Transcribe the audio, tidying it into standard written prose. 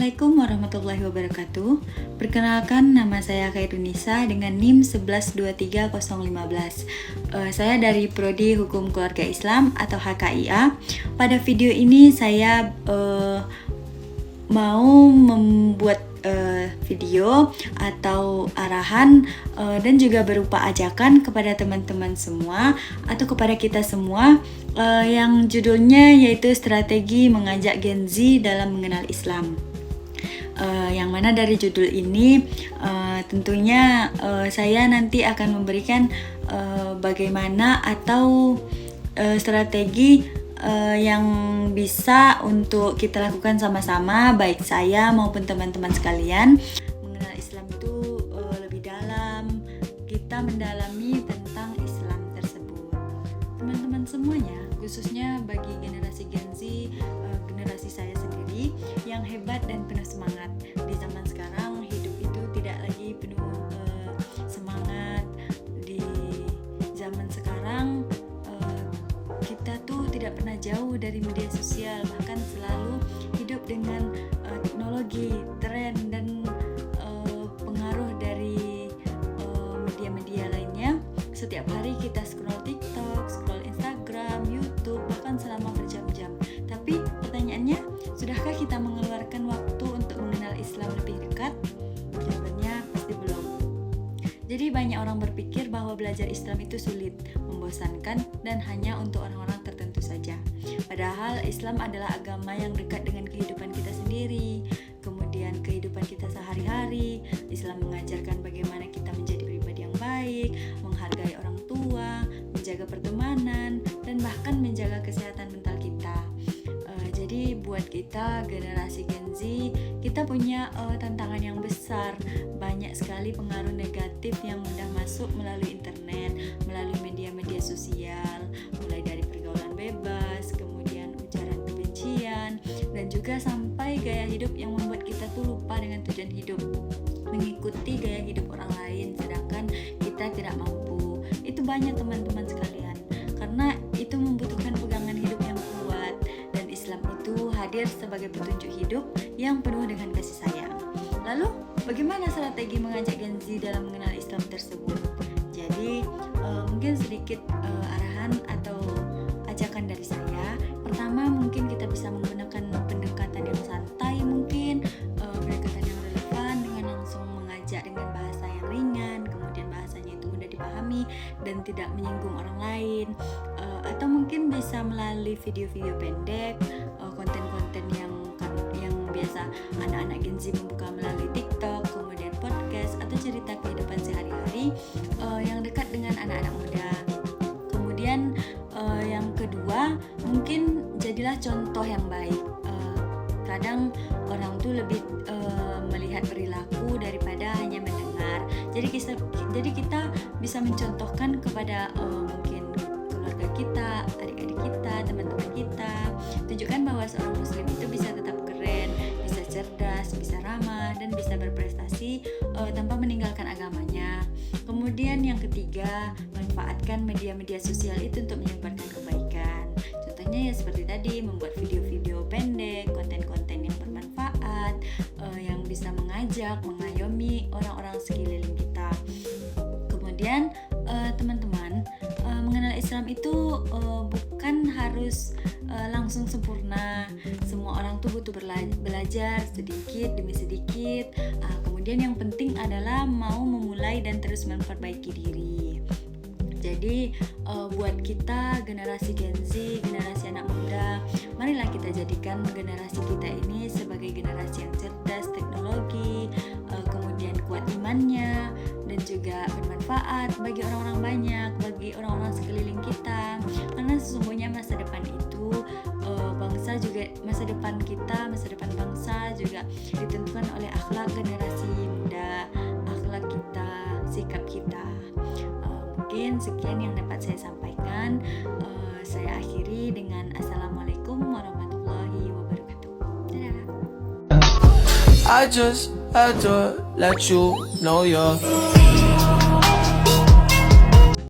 Assalamualaikum warahmatullahi wabarakatuh. Perkenalkan, nama saya Khairunisa dengan NIM 1123015. Saya dari Prodi Hukum Keluarga Islam atau HKIA. Pada video ini saya mau membuat video atau arahan dan juga berupa ajakan kepada teman-teman semua atau kepada kita semua yang judulnya yaitu strategi mengajak Gen Z dalam mengenal Islam. Yang mana dari judul ini tentunya saya nanti akan memberikan bagaimana atau strategi yang bisa untuk kita lakukan sama-sama, baik saya maupun teman-teman sekalian, mengenal Islam itu lebih dalam, kita mendalami tentang Islam tersebut. Teman-teman semuanya, khususnya bagi generasi Gen Z, generasi saya sendiri yang hebat dan penuh semangat. Di zaman sekarang hidup itu tidak lagi penuh semangat. Di zaman sekarang kita tuh tidak pernah jauh dari media sosial, bahkan selalu hidup dengan teknologi, tren, dan pengaruh dari media-media lainnya. Setiap hari kita scroll TikTok, scroll Instagram, YouTube, bahkan selama berjam-jam. Tapi pertanyaannya, sudahkah kita mengeluarkan waktu untuk mengenal Islam lebih dekat? Jawabannya pasti belum. Jadi banyak orang berpikir bahwa belajar Islam itu sulit, membosankan, dan hanya untuk orang-orang tertentu saja. Padahal Islam adalah agama yang dekat dengan kehidupan kita sendiri, kemudian kehidupan kita sehari-hari. Islam mengajarkan bagaimana kita menjadi pribadi yang baik, menghargai orang tua, menjaga pertemanan, dan bahkan menjaga kesehatan mental kita. Jadi buat kita generasi Gen Z, kita punya tantangan yang besar. Banyak sekali pengaruh negatif yang mudah masuk melalui internet, melalui media-media sosial, mulai dari pergaulan bebas, kemudian ujaran kebencian, dan juga sampai gaya hidup yang membuat kita tuh lupa dengan tujuan hidup, mengikuti gaya hidup orang lain sedangkan kita tidak mampu. Itu banyak teman-teman sekalian, karena itu membutuhkan pegangan hidup yang kuat, dan Islam itu hadir sebagai petunjuk hidup yang penuh dengan kasih sayang. Lalu, bagaimana strategi mengajak Gen Z dalam mengenal Islam tersebut? Jadi, mungkin sedikit arahan atau ajakan dari saya. Pertama, mungkin kita bisa menggunakan pendekatan yang santai, mungkin pendekatan yang relevan dengan langsung mengajak dengan bahasa yang ringan, kemudian bahasanya itu mudah dipahami dan tidak menyinggung orang lain. Atau mungkin bisa melalui video-video pendek, konten-konten yang biasa anak-anak Gen Z membuka melalui TikTok, kemudian podcast atau cerita kehidupan sehari-hari yang dekat dengan anak-anak muda. Kemudian yang kedua, mungkin jadilah contoh yang baik. Kadang orang tuh lebih melihat perilaku daripada hanya mendengar. Jadi kita bisa mencontohkan kepada mungkin keluarga kita, adik-adik kita, teman-teman kita, tunjukkan bahwa seorang muslim itu bisa tetap keren, bisa cerdas, bisa ramah, dan bisa berprestasi tanpa meninggalkan agamanya. Kemudian yang ketiga, manfaatkan media-media sosial itu untuk menyebarkan kebaikan. Contohnya ya seperti tadi, membuat video-video pendek, konten-konten yang bermanfaat, yang bisa mengajak, mengayomi orang-orang sekeliling kita. Kemudian teman-teman, mengenal Islam itu bukan harus langsung sempurna. Semua orang tuh butuh belajar sedikit demi sedikit. Kemudian yang penting adalah mau memulai dan terus memperbaiki diri. Jadi buat kita generasi Gen Z, generasi anak muda, marilah kita jadikan generasi kita ini sebagai generasi yang cerdas teknologi, kemudian kuat imannya, dan juga bermanfaat bagi orang-orang banyak, bagi orang-orang sekeliling kita. Karena sesungguhnya masa depan itu bangsa juga, masa depan kita, masa depan bangsa juga ditentukan oleh akhlak generasi muda, akhlak kita, sikap kita. Mungkin sekian yang dapat saya sampaikan. Saya akhiri dengan Assalamualaikum warahmatullahi wabarakatuh. Dadah. I just had to let you know you're